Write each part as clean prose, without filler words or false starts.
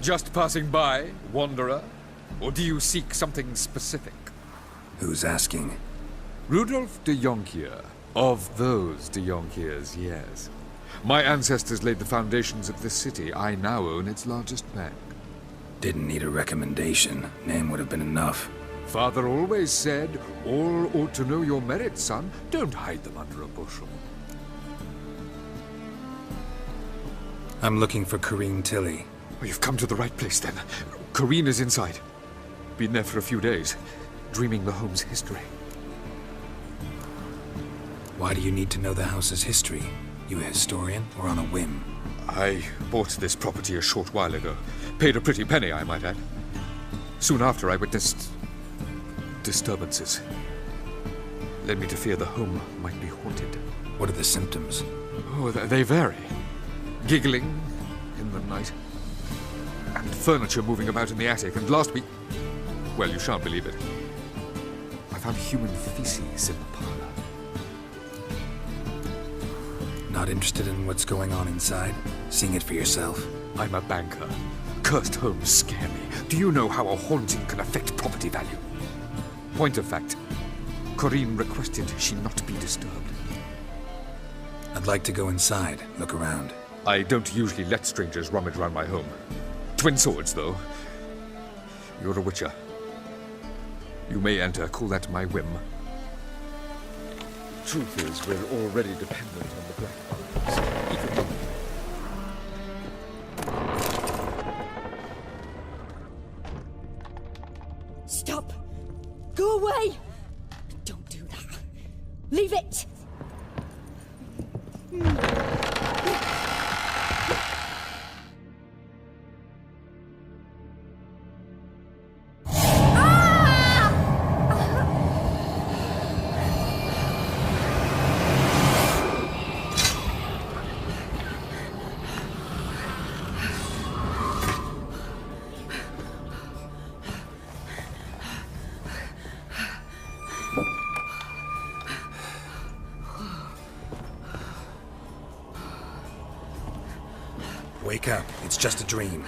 Just passing by, wanderer? Or do you seek something specific? Who's asking? Rudolf de Jonkier. Of those de Jonkiers, yes. My ancestors laid the foundations of this city. I now own its largest bank. Didn't need a recommendation. Name would have been enough. Father always said, all ought to know your merits, son. Don't hide them under a bushel. I'm looking for Corrine Tilly. Oh, you've come to the right place, then. Corrine is inside. Been there for a few days, dreaming the home's history. Why do you need to know the house's history? You a historian, or on a whim? I bought this property a short while ago. Paid a pretty penny, I might add. Soon after, I witnessed disturbances. Led me to fear the home might be haunted. What are the symptoms? Oh, they vary. Giggling in the night. And furniture moving about in the attic. And last week... well, you shan't believe it. I found human feces in the parlor. Not interested in what's going on inside? Seeing it for yourself? I'm a banker. Cursed homes scare me. Do you know how a haunting can affect property value? Point of fact, Corrine requested she not be disturbed. I'd like to go inside, look around. I don't usually let strangers rummage around my home. Twin swords, though. You're a witcher. You may enter, call that my whim. Truth is, we're already dependent on the Black Arts. Even Stop! Go away! Don't do that. Leave it! Wake up. It's just a dream.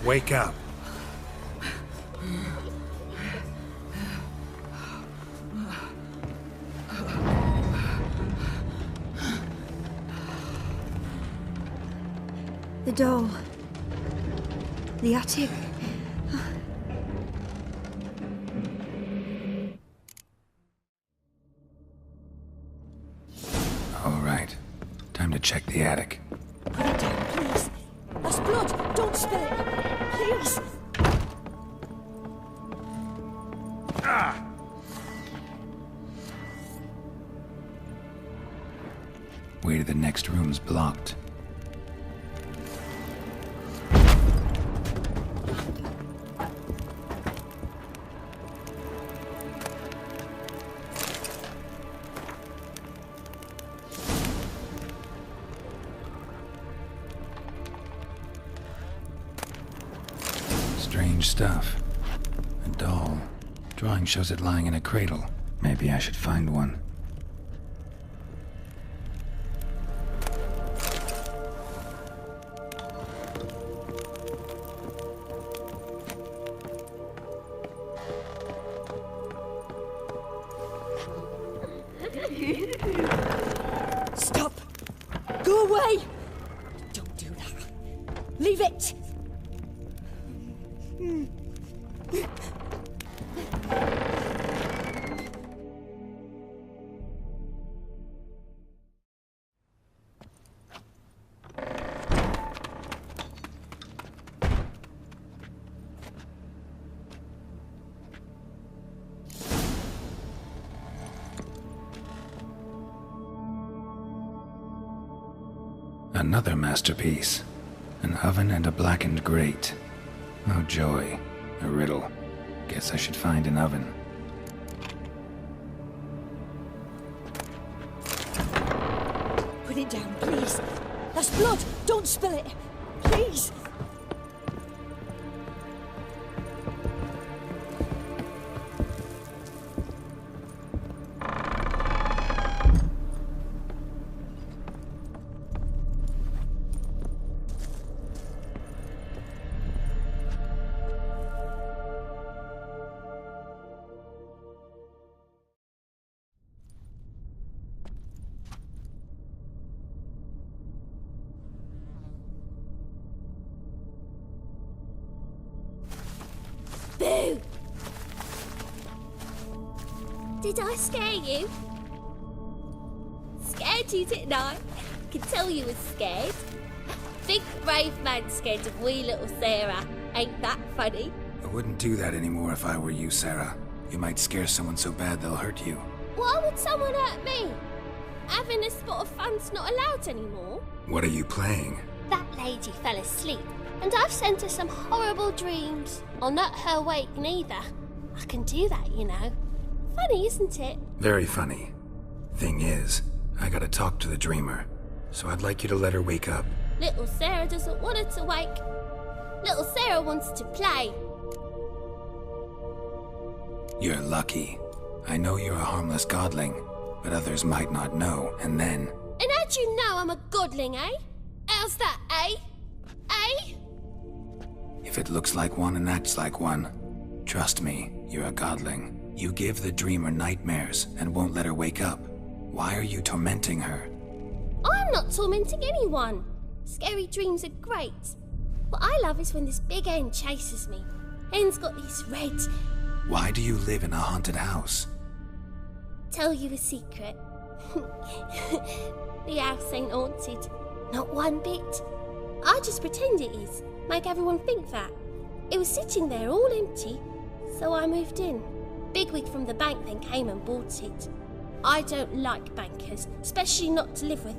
Wake up. The doll. The attic. All right. Time to check the attic. Put it down, please. That's blood. Don't spill it. Please. Way to the next room's blocked. Strange stuff. A doll. Drawing shows it lying in a cradle. Maybe I should find one. Stop! Go away! Don't do that. Leave it! Another masterpiece. An oven and a blackened grate. Oh joy. A riddle. Guess I should find an oven. Put it down, please. That's blood. Don't spill it. Please. Boo! Did I scare you? Scared you, didn't I? Can tell you was scared. Big brave man scared of wee little Sarah. Ain't that funny? I wouldn't do that anymore if I were you, Sarah. You might scare someone so bad they'll hurt you. Why would someone hurt me? Having a spot of fun's not allowed anymore. What are you playing? That lady fell asleep, and I've sent her some horrible dreams. I'll not her wake neither. I can do that, you know. Funny, isn't it? Very funny. Thing is, I gotta talk to the dreamer, so I'd like you to let her wake up. Little Sarah doesn't want her to wake. Little Sarah wants to play. You're lucky. I know you're a harmless godling, but others might not know, and then... And how'd you know I'm a godling, eh? How's that, eh? Eh? If it looks like one and acts like one, trust me, you're a godling. You give the dreamer nightmares and won't let her wake up. Why are you tormenting her? I'm not tormenting anyone. Scary dreams are great. What I love is when this big hen chases me. Hen's got these red... Why do you live in a haunted house? Tell you a secret. The house ain't haunted. Not one bit. I just pretend it is. Make everyone think that. It was sitting there all empty, so I moved in. Bigwig from the bank then came and bought it. I don't like bankers, especially not to live with,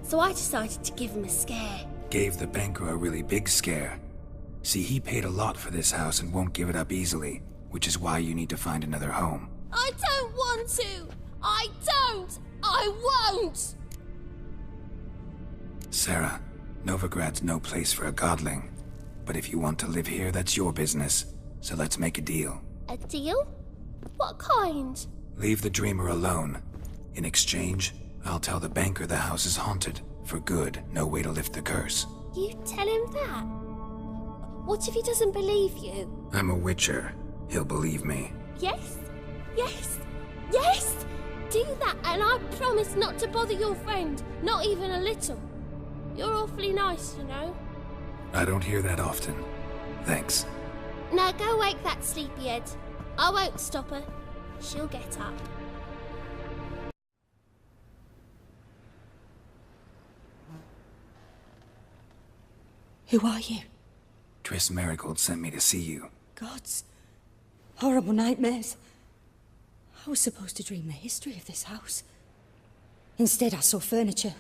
so I decided to give him a scare. Gave the banker a really big scare. See, he paid a lot for this house and won't give it up easily, which is why you need to find another home. I don't want to! I don't! I won't! Sarah, Novigrad's no place for a godling. But if you want to live here, that's your business. So let's make a deal. A deal? What kind? Leave the dreamer alone. In exchange, I'll tell the banker the house is haunted. For good, no way to lift the curse. You tell him that? What if he doesn't believe you? I'm a witcher. He'll believe me. Yes? Yes? Yes! Do that and I promise not to bother your friend. Not even a little. You're awfully nice, you know. I don't hear that often. Thanks. Now go wake that sleepyhead. I won't stop her. She'll get up. Who are you? Triss Marigold sent me to see you. Gods. Horrible nightmares. I was supposed to dream the history of this house. Instead, I saw furniture.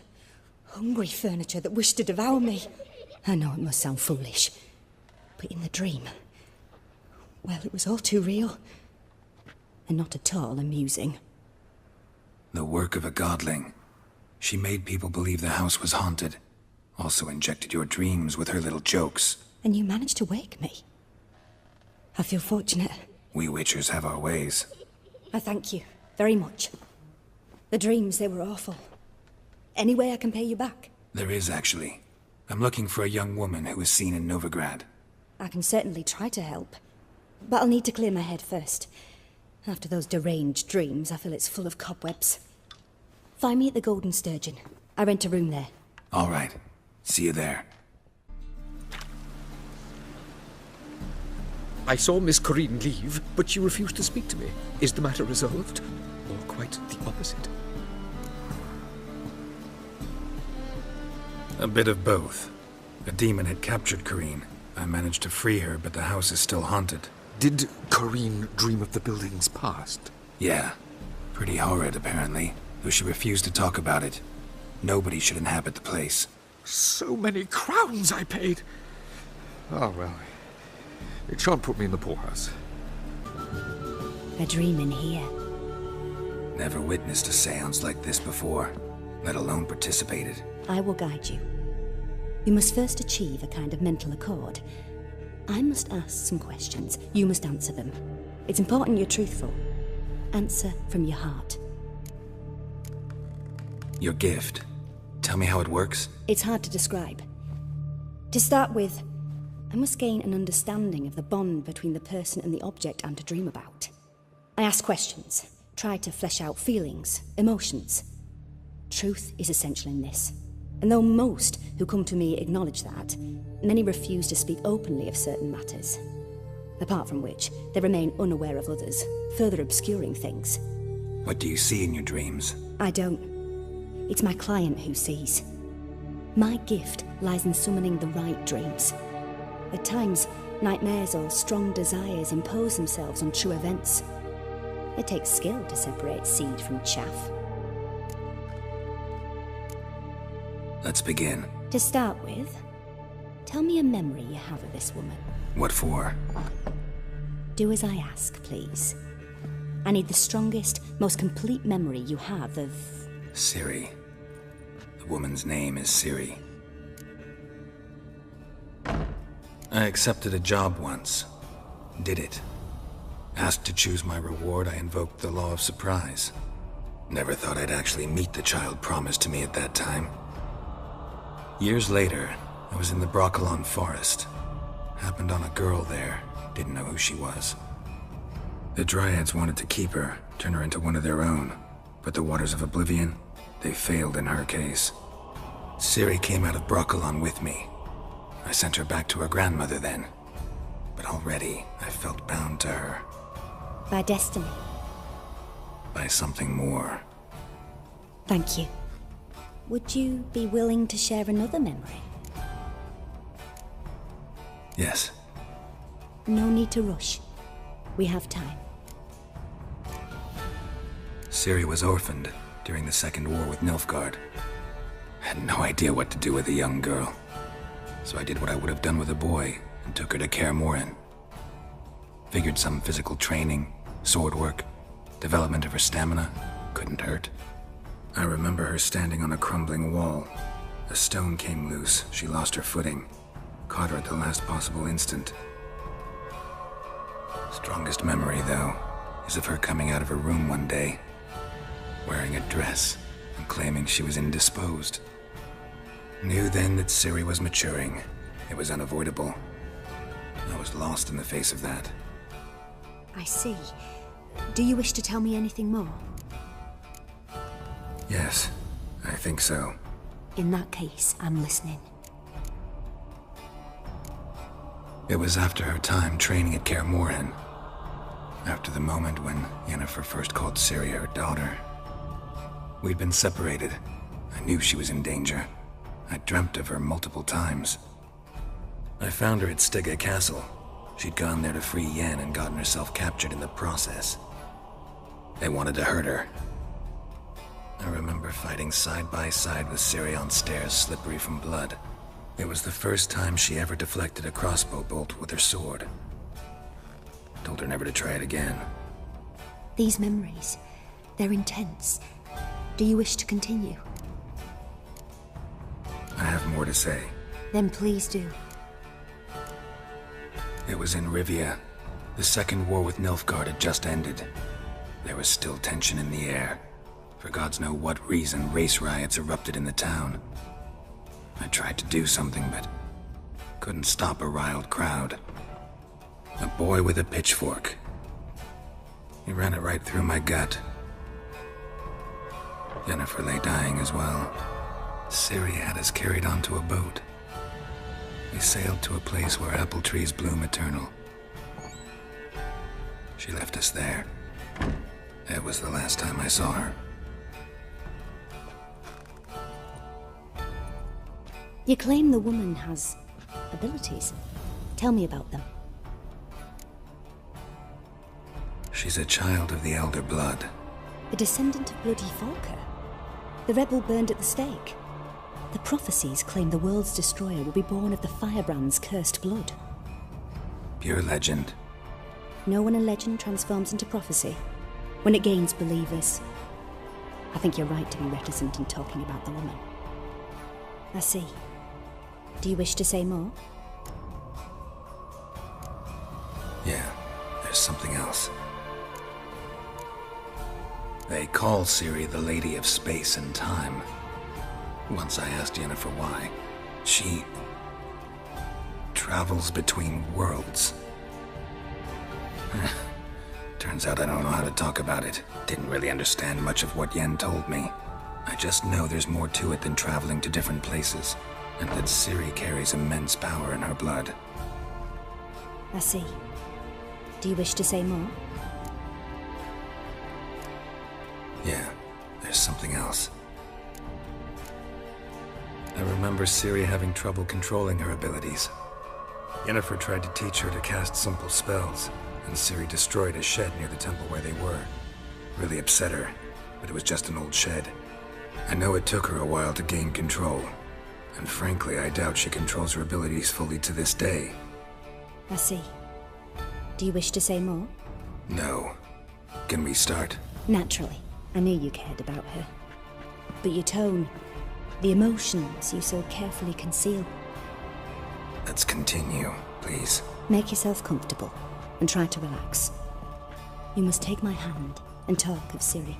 Hungry furniture that wished to devour me. I know it must sound foolish, but in the dream, well, it was all too real. And not at all amusing. The work of a godling. She made people believe the house was haunted. Also injected your dreams with her little jokes. And you managed to wake me. I feel fortunate. We witchers have our ways. I thank you very much. The dreams, they were awful. Any way I can pay you back? There is, actually. I'm looking for a young woman who was seen in Novigrad. I can certainly try to help. But I'll need to clear my head first. After those deranged dreams, I feel it's full of cobwebs. Find me at the Golden Sturgeon. I rent a room there. All right. See you there. I saw Miss Corinne leave, but she refused to speak to me. Is the matter resolved? Or quite the opposite? A bit of both. A demon had captured Corinne. I managed to free her, but the house is still haunted. Did Corinne dream of the building's past? Yeah. Pretty horrid, apparently, though she refused to talk about it. Nobody should inhabit the place. So many crowns I paid! Oh, well. It shan't put me in the poorhouse. A dream in here. Never witnessed a seance like this before, let alone participated. I will guide you. You must first achieve a kind of mental accord. I must ask some questions. You must answer them. It's important you're truthful. Answer from your heart. Your gift. Tell me how it works. It's hard to describe. To start with, I must gain an understanding of the bond between the person and the object I'm to dream about. I ask questions, try to flesh out feelings, emotions. Truth is essential in this. And though most who come to me acknowledge that, many refuse to speak openly of certain matters. Apart from which, they remain unaware of others, further obscuring things. What do you see in your dreams? I don't. It's my client who sees. My gift lies in summoning the right dreams. At times, nightmares or strong desires impose themselves on true events. It takes skill to separate seed from chaff. Let's begin. To start with, tell me a memory you have of this woman. What for? Do as I ask, please. I need the strongest, most complete memory you have of... Ciri. The woman's name is Ciri. I accepted a job once. Did it. Asked to choose my reward, I invoked the law of surprise. Never thought I'd actually meet the child promised to me at that time. Years later, I was in the Broccolon forest. Happened on a girl there. Didn't know who she was. The Dryads wanted to keep her, turn her into one of their own. But the Waters of Oblivion, they failed in her case. Ciri came out of Broccolon with me. I sent her back to her grandmother then. But already, I felt bound to her. By destiny. By something more. Thank you. Would you be willing to share another memory? Yes. No need to rush. We have time. Ciri was orphaned during the Second War with Nilfgaard. Had no idea what to do with a young girl. So I did what I would have done with a boy and took her to Kaer Morhen. Figured some physical training, sword work, development of her stamina couldn't hurt. I remember her standing on a crumbling wall. A stone came loose, she lost her footing. Caught her at the last possible instant. Strongest memory, though, is of her coming out of her room one day, wearing a dress and claiming she was indisposed. Knew then that Ciri was maturing. It was unavoidable. I was lost in the face of that. I see. Do you wish to tell me anything more? Yes, I think so. In that case, I'm listening. It was after her time training at Kaer Morhen. After the moment when Yennefer first called Ciri her daughter. We'd been separated. I knew she was in danger. I dreamt of her multiple times. I found her at Stygga Castle. She'd gone there to free Yen and gotten herself captured in the process. They wanted to hurt her. I remember fighting side by side with Ciri on stairs slippery from blood. It was the first time she ever deflected a crossbow bolt with her sword. Told her never to try it again. These memories, they're intense. Do you wish to continue? I have more to say. Then please do. It was in Rivia. The Second War with Nilfgaard had just ended. There was still tension in the air. For gods know what reason, race riots erupted in the town. I tried to do something, but couldn't stop a riled crowd. A boy with a pitchfork. He ran it right through my gut. Yennefer lay dying as well. Ciri had us carried onto a boat. We sailed to a place where apple trees bloom eternal. She left us there. That was the last time I saw her. You claim the woman has abilities. Tell me about them. She's a child of the Elder Blood. A descendant of bloody Volker. The rebel burned at the stake. The prophecies claim the world's destroyer will be born of the firebrand's cursed blood. Pure legend. Know when a legend transforms into prophecy? When it gains believers. I think you're right to be reticent in talking about the woman. I see. Do you wish to say more? Yeah, there's something else. They call Ciri the Lady of Space and Time. Once I asked Yennefer why. She travels between worlds. Turns out I don't know how to talk about it. Didn't really understand much of what Yen told me. I just know there's more to it than traveling to different places, and that Ciri carries immense power in her blood. I see. Do you wish to say more? Yeah, there's something else. I remember Ciri having trouble controlling her abilities. Yennefer tried to teach her to cast simple spells, and Ciri destroyed a shed near the temple where they were. Really upset her, but it was just an old shed. I know it took her a while to gain control, and frankly, I doubt she controls her abilities fully to this day. I see. Do you wish to say more? No. Can we start? Naturally. I knew you cared about her. But your tone, the emotions you so carefully conceal. Let's continue, please. Make yourself comfortable, and try to relax. You must take my hand and talk of Ciri.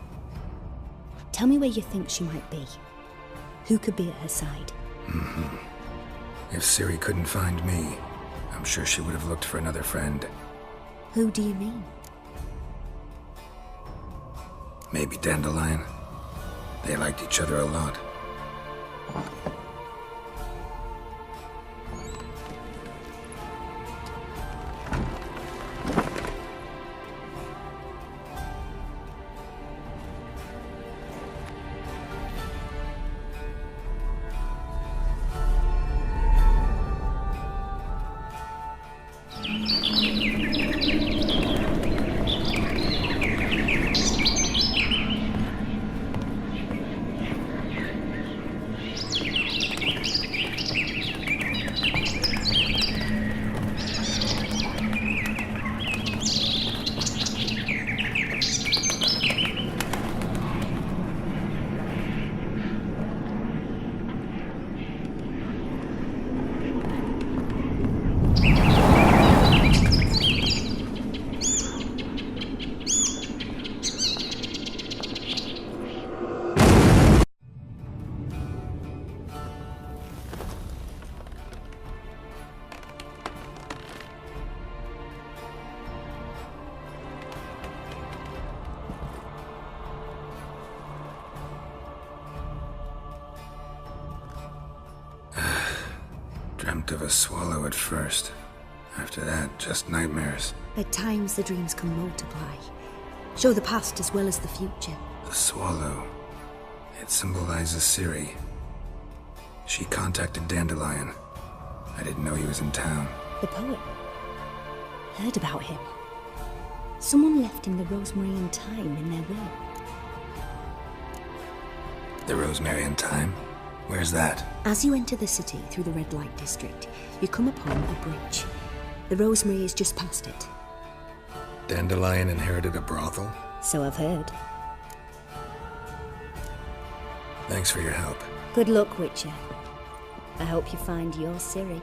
Tell me where you think she might be. Who could be at her side? If Ciri couldn't find me, I'm sure she would have looked for another friend. Who do you mean? Maybe Dandelion. They liked each other a lot. Dreamt of a swallow at first. After that, just nightmares. At times the dreams can multiply. Show the past as well as the future. The swallow. It symbolizes Ciri. She contacted Dandelion. I didn't know he was in town. The poet. Heard about him. Someone left him the rosemary and thyme in their will. The Rosemary and Thyme? Where's that? As you enter the city through the red light district, you come upon a bridge. The rosemary is just past it. Dandelion inherited a brothel? So I've heard. Thanks for your help. Good luck, Witcher. I hope you find your Ciri.